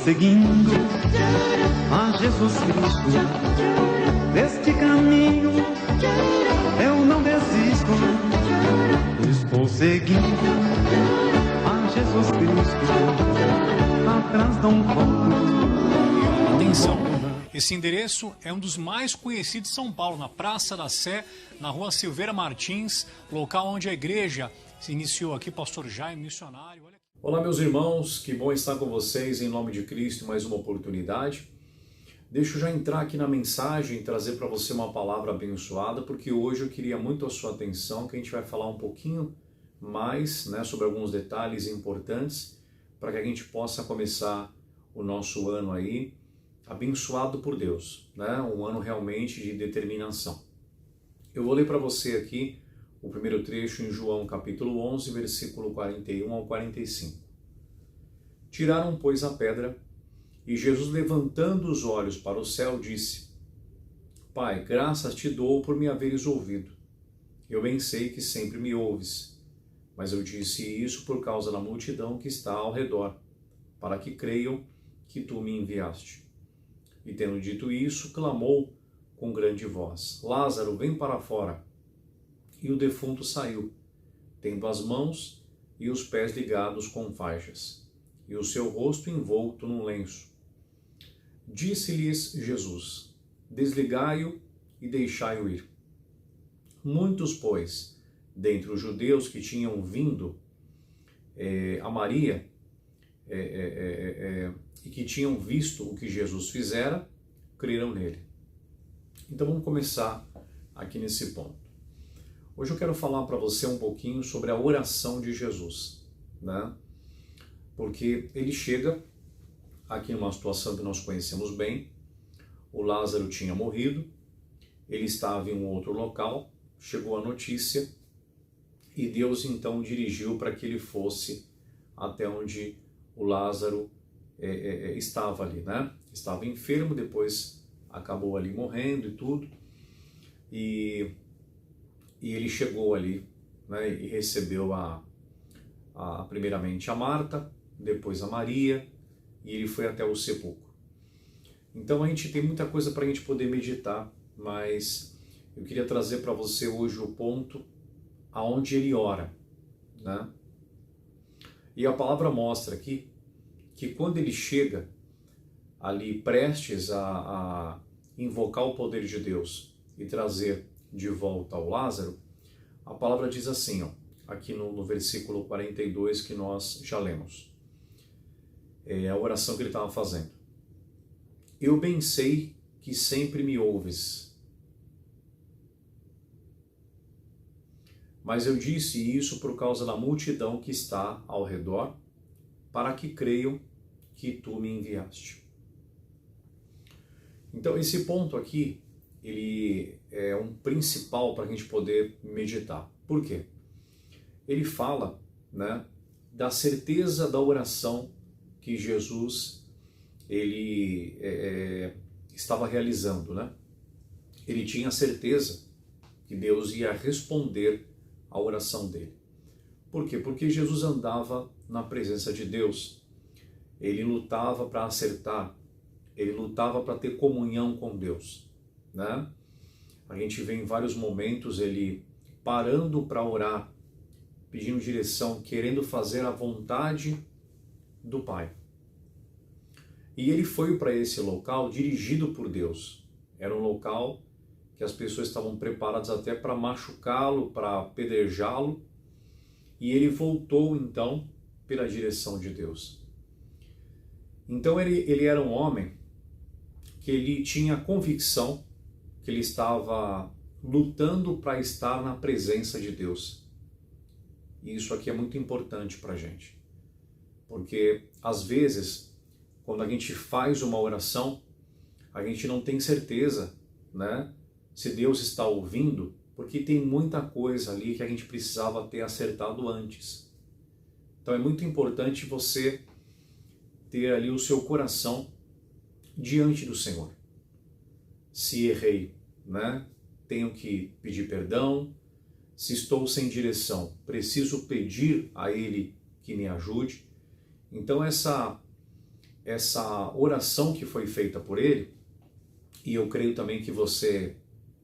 seguindo a Jesus Cristo. Deste caminho eu não desisto. Estou seguindo a Jesus Cristo. Atrás não volto. Atenção, esse endereço é um dos mais conhecidos de São Paulo, na Praça da Sé, na rua Silveira Martins, local onde a igreja se iniciou aqui, pastor Jaime, missionário. Olá, meus irmãos, que bom estar com vocês em nome de Cristo, mais uma oportunidade. Deixa eu já entrar aqui na mensagem e trazer para você uma palavra abençoada, porque hoje eu queria muito a sua atenção, que a gente vai falar um pouquinho mais, sobre alguns detalhes importantes, para que a gente possa começar o nosso ano aí abençoado por Deus, um ano realmente de determinação. Eu vou ler para você aqui o primeiro trecho em João capítulo 11, versículo 41 ao 45. Tiraram, pois, a pedra, e Jesus, levantando os olhos para o céu, disse: Pai, graças te dou por me haveres ouvido. Eu bem sei que sempre me ouves, mas eu disse isso por causa da multidão que está ao redor, para que creiam que tu me enviaste. E tendo dito isso, clamou com grande voz: Lázaro, vem para fora. E o defunto saiu, tendo as mãos e os pés ligados com faixas, e o seu rosto envolto num lenço. Disse-lhes Jesus: Desligai-o e deixai-o ir. Muitos, pois, dentre os judeus que tinham vindo a Maria e que tinham visto o que Jesus fizera, creram nele. Então vamos começar aqui nesse ponto. Hoje eu quero falar para você um pouquinho sobre a oração de Jesus, Porque ele chega aqui numa situação que nós conhecemos bem. O Lázaro tinha morrido, ele estava em um outro local, chegou a notícia e Deus então dirigiu para que ele fosse até onde o Lázaro estava ali, Estava enfermo, depois acabou ali morrendo e tudo, e ele chegou ali, e recebeu primeiramente a Marta, depois a Maria, e ele foi até o sepulcro. Então a gente tem muita coisa para a gente poder meditar, mas eu queria trazer para você hoje o ponto aonde ele ora, E a palavra mostra aqui que quando ele chega ali prestes a invocar o poder de Deus e trazer de volta ao Lázaro, a palavra diz assim, aqui no versículo 42 que nós já lemos. É a oração que ele estava fazendo. Eu bem sei que sempre me ouves, mas eu disse isso por causa da multidão que está ao redor, para que creiam que tu me enviaste. Então esse ponto aqui, ele é um principal para a gente poder meditar. Por quê? Ele fala, da certeza da oração que Jesus ele estava realizando, Ele tinha certeza que Deus ia responder à oração dele. Por quê? Porque Jesus andava na presença de Deus. Ele lutava para acertar, ele lutava para ter comunhão com Deus. A gente vê em vários momentos ele parando para orar, pedindo direção, querendo fazer a vontade do Pai. E ele foi para esse local dirigido por Deus. Era um local que as pessoas estavam preparadas até para machucá-lo, para apedrejá-lo, e ele voltou então pela direção de Deus. Então ele era um homem que ele tinha convicção que ele estava lutando para estar na presença de Deus. E isso aqui é muito importante para a gente. Porque, às vezes, quando a gente faz uma oração, a gente não tem certeza, se Deus está ouvindo, porque tem muita coisa ali que a gente precisava ter acertado antes. Então é muito importante você ter ali o seu coração diante do Senhor. Se errei, tenho que pedir perdão. Se estou sem direção, preciso pedir a Ele que me ajude. Então essa oração que foi feita por ele, e eu creio também que você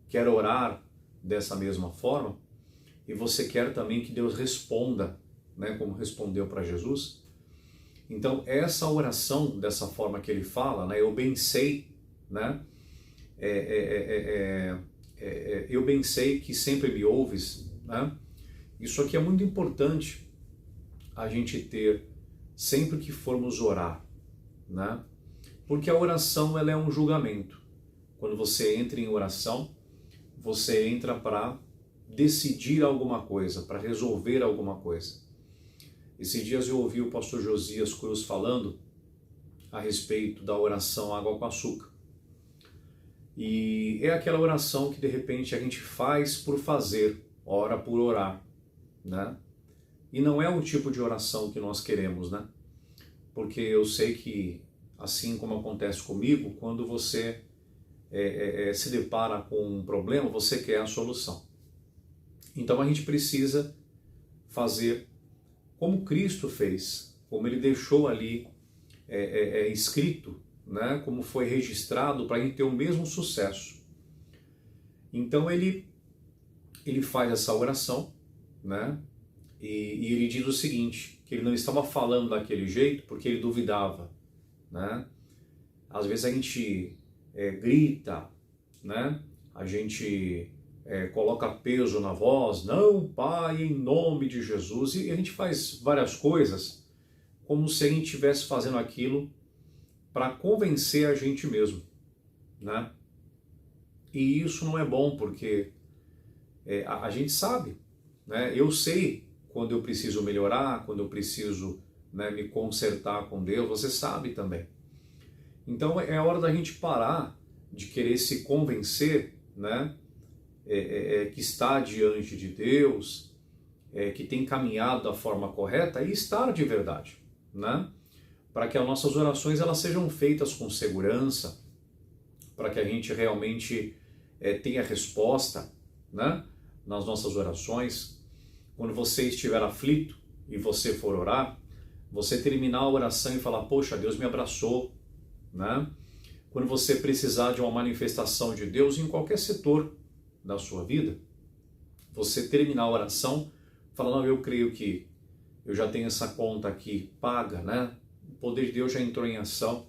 quer orar dessa mesma forma, e você quer também que Deus responda, né, como respondeu para Jesus. Então, essa oração, dessa forma que ele fala, né, eu bem sei, né, eu bem sei que sempre me ouves, né, isso aqui é muito importante a gente ter sempre que formos orar, né, porque a oração ela é um julgamento. Quando você entra em oração, você entra para decidir alguma coisa, para resolver alguma coisa. Esses dias eu ouvi o pastor Josias Cruz falando a respeito da oração água com açúcar. E é aquela oração que de repente a gente faz por fazer, ora por orar, né? E não é o tipo de oração que nós queremos, né? Porque eu sei que, assim como acontece comigo, quando você se depara com um problema, você quer a solução. Então a gente precisa fazer como Cristo fez, como ele deixou ali escrito, né, como foi registrado para a gente ter o mesmo sucesso. Então ele faz essa oração, né, e ele diz o seguinte, que ele não estava falando daquele jeito porque ele duvidava, né? Às vezes a gente grita, né? A gente coloca peso na voz, não, Pai, em nome de Jesus, e a gente faz várias coisas como se a gente estivesse fazendo aquilo para convencer a gente mesmo, né? E isso não é bom, porque a gente sabe, né? Eu sei quando eu preciso melhorar, quando eu preciso, né, me consertar com Deus, você sabe também. Então é hora da gente parar de querer se convencer, né, que está diante de Deus, que tem caminhado da forma correta e estar de verdade, né? Para que as nossas orações elas sejam feitas com segurança, para que a gente realmente tenha resposta, né, nas nossas orações. Quando você estiver aflito e você for orar, você terminar a oração e falar, poxa, Deus me abraçou, né? Quando você precisar de uma manifestação de Deus em qualquer setor da sua vida, você terminar a oração falando, eu creio que eu já tenho essa conta aqui paga, né? O poder de Deus já entrou em ação,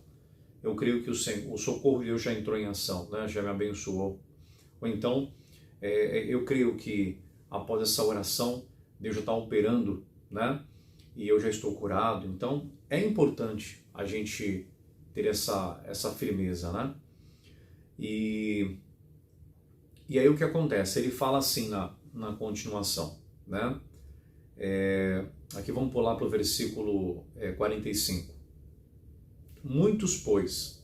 eu creio que o socorro de Deus já entrou em ação, né? Já me abençoou. Ou então, eu creio que após essa oração, Deus já está operando, né? E eu já estou curado. Então, é importante a gente ter essa firmeza, né? E aí o que acontece? Ele fala assim na continuação, né? Aqui vamos pular para o versículo 45. Muitos, pois,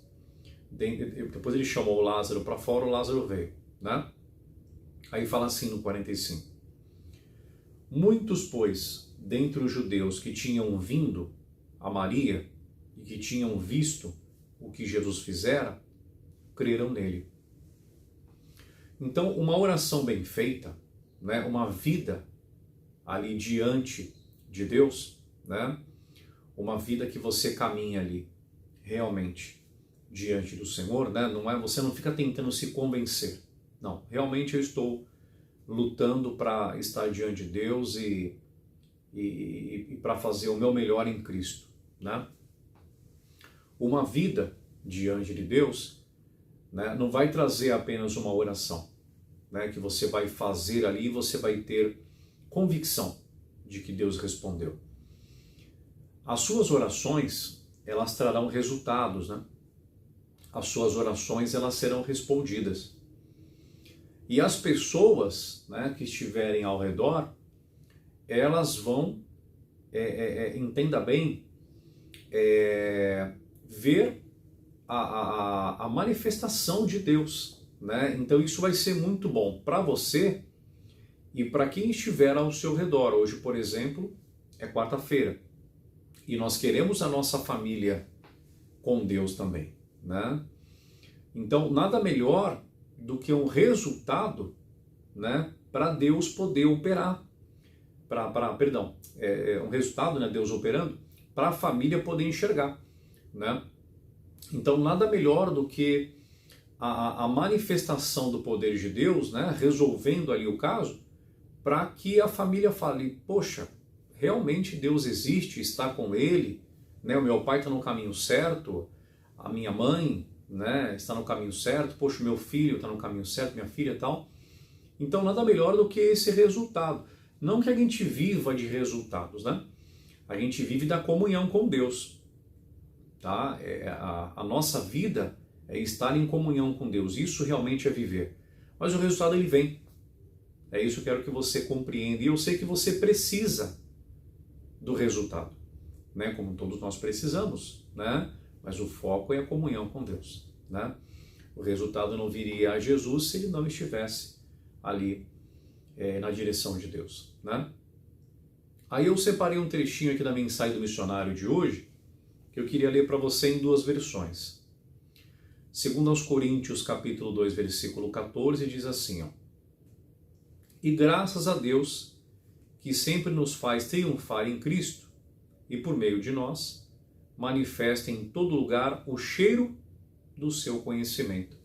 depois ele chamou Lázaro para fora, o Lázaro veio, né? Aí fala assim no 45. Muitos, pois, dentre os judeus que tinham vindo a Maria e que tinham visto o que Jesus fizera, creram nele. Então, uma oração bem feita, né, uma vida ali diante de Deus, né, uma vida que você caminha ali realmente diante do Senhor, né, você não fica tentando se convencer. Não, realmente eu estou lutando para estar diante de Deus e para fazer o meu melhor em Cristo, né? Uma vida diante de Deus, né, não vai trazer apenas uma oração, né, que você vai fazer ali e você vai ter convicção de que Deus respondeu. As suas orações, elas trarão resultados, né? As suas orações, elas serão respondidas. E as pessoas, né, que estiverem ao redor, elas vão, entenda bem, ver a manifestação de Deus, né? Então isso vai ser muito bom para você e para quem estiver ao seu redor. Hoje, por exemplo, é quarta-feira e nós queremos a nossa família com Deus também, né? Então nada melhor do que um resultado, né, para Deus poder operar, um resultado, né, Deus operando, para a família poder enxergar, né? Então, nada melhor do que a manifestação do poder de Deus, né, resolvendo ali o caso, para que a família fale, poxa, realmente Deus existe, está com ele, né, o meu pai está no caminho certo, a minha mãe, né, está no caminho certo, poxa, o meu filho está no caminho certo, minha filha e tal. Então, nada melhor do que esse resultado. Não que a gente viva de resultados, né? A gente vive da comunhão com Deus. Tá? A nossa vida é estar em comunhão com Deus. Isso realmente é viver. Mas o resultado ele vem. É isso que eu quero que você compreenda. E eu sei que você precisa do resultado, né? Como todos nós precisamos, né? Mas o foco é a comunhão com Deus, né? O resultado não viria a Jesus se ele não estivesse ali na direção de Deus, né? Aí eu separei um trechinho aqui da mensagem do missionário de hoje, que eu queria ler para você em duas versões. Segundo aos Coríntios, capítulo 2, versículo 14, diz assim, ó: E graças a Deus, que sempre nos faz triunfar em Cristo, e por meio de nós, manifesta em todo lugar o cheiro do seu conhecimento.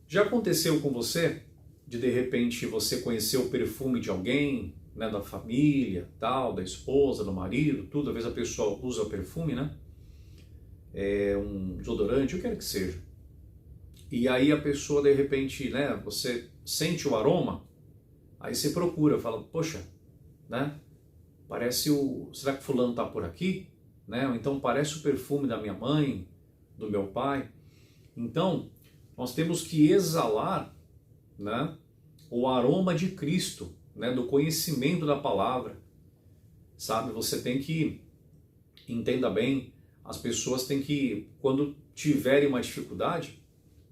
Já aconteceu com você de repente você conhecer o perfume de alguém, né, da família, tal, da esposa, do marido, tudo, às vezes a pessoa usa perfume, né? Um desodorante, o que quer que seja. E aí a pessoa de repente, né, você sente o aroma, aí você procura, fala, poxa, né? Parece será que fulano tá por aqui? Né? Ou então parece o perfume da minha mãe, do meu pai. Então, nós temos que exalar, né, o aroma de Cristo, né, do conhecimento da palavra. Sabe, você tem que, entenda bem, as pessoas têm que, quando tiverem uma dificuldade,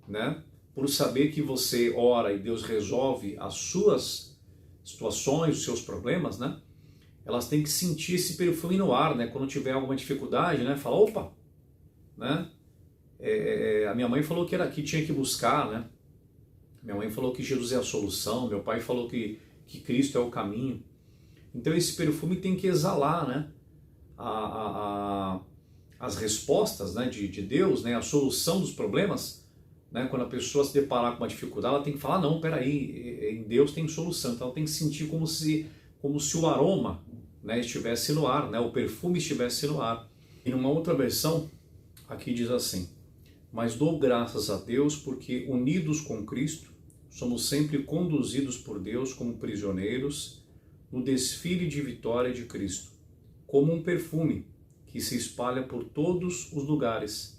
né, por saber que você ora e Deus resolve as suas situações, os seus problemas, né, elas têm que sentir esse perfume no ar, né, quando tiver alguma dificuldade, né, fala, opa, né, a minha mãe falou que tinha que buscar, né, minha mãe falou que Jesus é a solução, meu pai falou que Cristo é o caminho. Então esse perfume tem que exalar, né, as respostas, né, de Deus, né, a solução dos problemas, né, quando a pessoa se deparar com uma dificuldade, ela tem que falar, não, peraí, em Deus tem solução. Então ela tem que sentir como se o aroma, né, estivesse no ar, né, o perfume estivesse no ar. E numa outra versão, aqui diz assim: mas dou graças a Deus porque, unidos com Cristo, somos sempre conduzidos por Deus como prisioneiros no desfile de vitória de Cristo, como um perfume que se espalha por todos os lugares.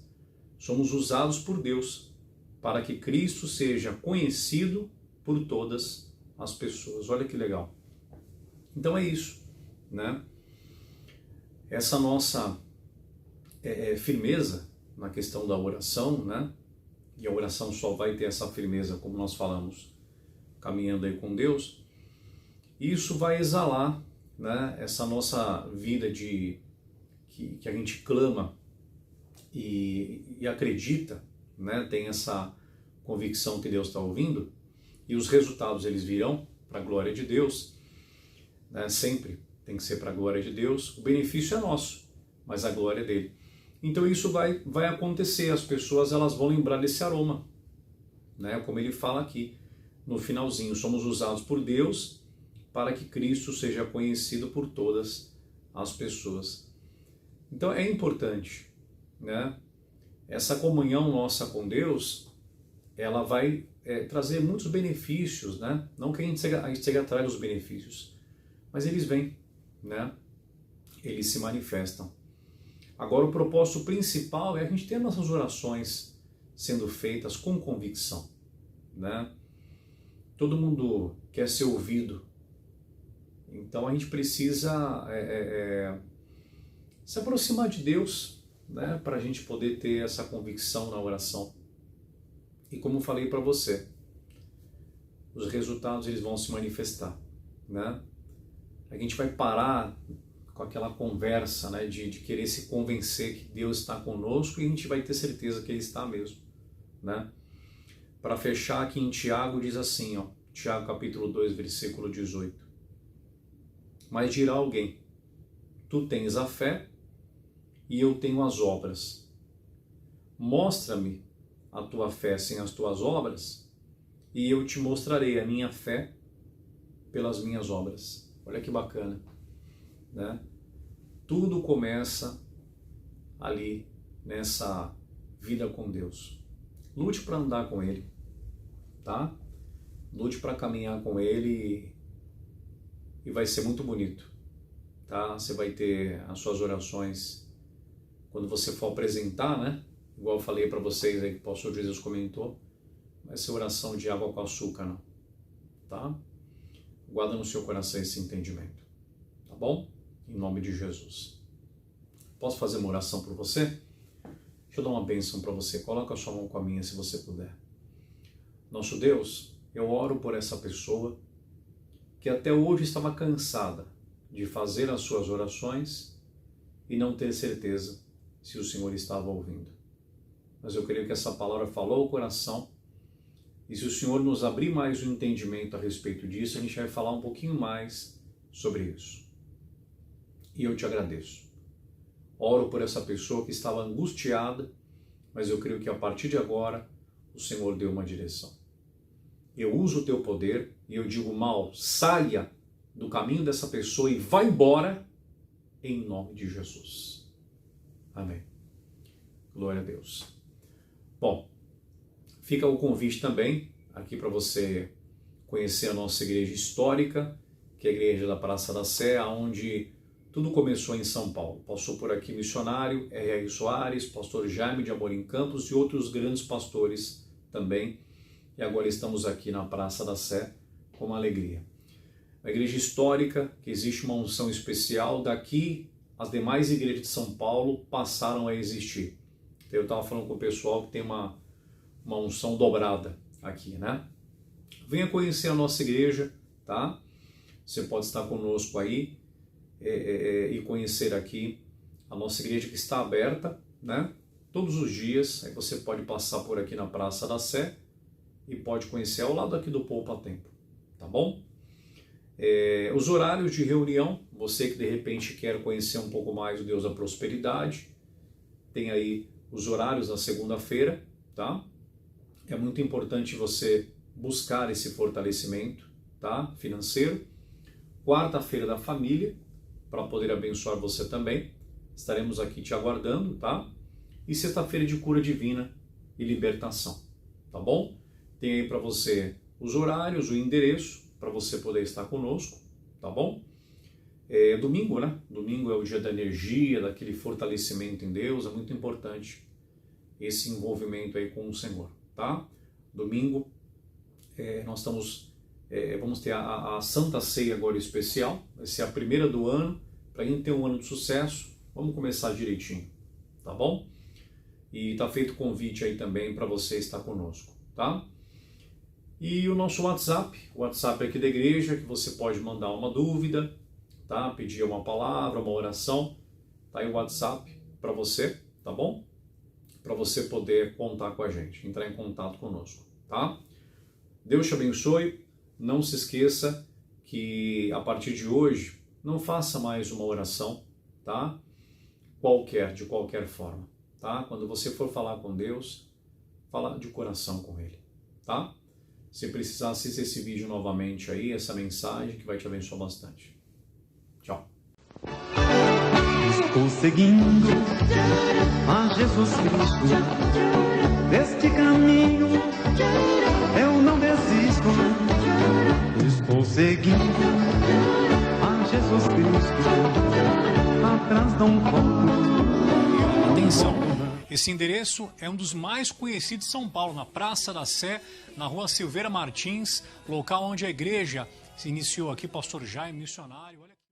Somos usados por Deus para que Cristo seja conhecido por todas as pessoas. Olha que legal. Então é isso, né? Essa nossa firmeza na questão da oração, né? E a oração só vai ter essa firmeza, como nós falamos, caminhando aí com Deus. Isso vai exalar, né, essa nossa vida que a gente clama e acredita, né, tem essa convicção que Deus está ouvindo, e os resultados eles virão para a glória de Deus, né, sempre tem que ser para a glória de Deus. O benefício é nosso, mas a glória é dele. Então isso vai acontecer, as pessoas elas vão lembrar desse aroma, né? Como ele fala aqui no finalzinho, somos usados por Deus para que Cristo seja conhecido por todas as pessoas. Então é importante, né? Essa comunhão nossa com Deus, ela vai trazer muitos benefícios, né? Não que a gente chegue atrás dos benefícios, mas eles vêm, né? Eles se manifestam. Agora, o propósito principal é a gente ter nossas orações sendo feitas com convicção, né? Todo mundo quer ser ouvido, então a gente precisa se aproximar de Deus, né? Para a gente poder ter essa convicção na oração. E como eu falei para você, os resultados eles vão se manifestar, né? A gente vai parar com aquela conversa, né, de querer se convencer que Deus está conosco, e a gente vai ter certeza que Ele está mesmo, né? Para fechar aqui em Tiago diz assim, ó, Tiago capítulo 2, versículo 18. Mas dirá alguém, tu tens a fé e eu tenho as obras. mostra-me a tua fé sem as tuas obras, e eu te mostrarei a minha fé pelas minhas obras. Olha que bacana, né? Tudo começa ali nessa vida com Deus. Lute para andar com Ele, tá? Lute para caminhar com Ele e vai ser muito bonito, tá? Você vai ter as suas orações quando você for apresentar, né? Igual eu falei para vocês aí que o pastor Jesus comentou, vai ser oração de água com açúcar, não, tá? Guarda no seu coração esse entendimento, tá bom? Em nome de Jesus. Posso fazer uma oração por você? Deixa eu dar uma bênção para você. Coloca a sua mão com a minha, se você puder. Nosso Deus, eu oro por essa pessoa que até hoje estava cansada de fazer as suas orações e não ter certeza se o Senhor estava ouvindo. Mas eu creio que essa palavra falou ao coração, e se o Senhor nos abrir mais o entendimento a respeito disso, a gente vai falar um pouquinho mais sobre isso. E eu te agradeço. Oro por essa pessoa que estava angustiada, mas eu creio que a partir de agora o Senhor deu uma direção. Eu uso o teu poder e eu digo: mal, saia do caminho dessa pessoa e vá embora em nome de Jesus. Amém. Glória a Deus. Bom, fica o convite também aqui para você conhecer a nossa igreja histórica, que é a igreja da Praça da Sé, onde tudo começou em São Paulo. Passou por aqui missionário, R.R. Soares, pastor Jaime de Amorim Campos e outros grandes pastores também. E agora estamos aqui na Praça da Sé com uma alegria. Uma igreja histórica, que existe uma unção especial. Daqui, as demais igrejas de São Paulo passaram a existir. Eu estava falando com o pessoal que tem uma unção dobrada aqui, né? Venha conhecer a nossa igreja, tá? Você pode estar conosco aí e conhecer aqui a nossa igreja, que está aberta, né? Todos os dias. Aí você pode passar por aqui na Praça da Sé e pode conhecer ao lado aqui do Poupa Tempo, tá bom? Os horários de reunião, você que de repente quer conhecer um pouco mais o Deus da Prosperidade, tem aí os horários da segunda-feira, tá? É muito importante você buscar esse fortalecimento, tá? Financeiro. Quarta-feira da família, para poder abençoar você também. Estaremos aqui te aguardando, tá? E sexta-feira de cura divina e libertação, tá bom? Tem aí para você os horários, o endereço, para você poder estar conosco, tá bom? Domingo, né? Domingo é o dia da energia, daquele fortalecimento em Deus. É muito importante esse envolvimento aí com o Senhor, tá? Domingo nós vamos ter a Santa Ceia agora especial. Vai ser a primeira do ano, para a gente ter um ano de sucesso. Vamos começar direitinho, tá bom? E tá feito o convite aí também para você estar conosco, tá? E o nosso WhatsApp, o WhatsApp aqui da igreja, que você pode mandar uma dúvida, tá? Pedir uma palavra, uma oração, tá aí o WhatsApp para você, tá bom? Para você poder contar com a gente, entrar em contato conosco, tá? Deus te abençoe. Não se esqueça que a partir de hoje não faça mais uma oração, tá? De qualquer forma, tá? Quando você for falar com Deus, fala de coração com Ele, tá? Se precisar, assista esse vídeo novamente aí, essa mensagem que vai te abençoar bastante. Tchau. Estou seguindo a Jesus Cristo. Deste caminho eu não desisto. Estou seguindo a Jesus Cristo. Atrás não volto. Atenção! Esse endereço é um dos mais conhecidos de São Paulo, na Praça da Sé, na rua Silveira Martins, local onde a igreja se iniciou aqui, pastor Jaime, missionário.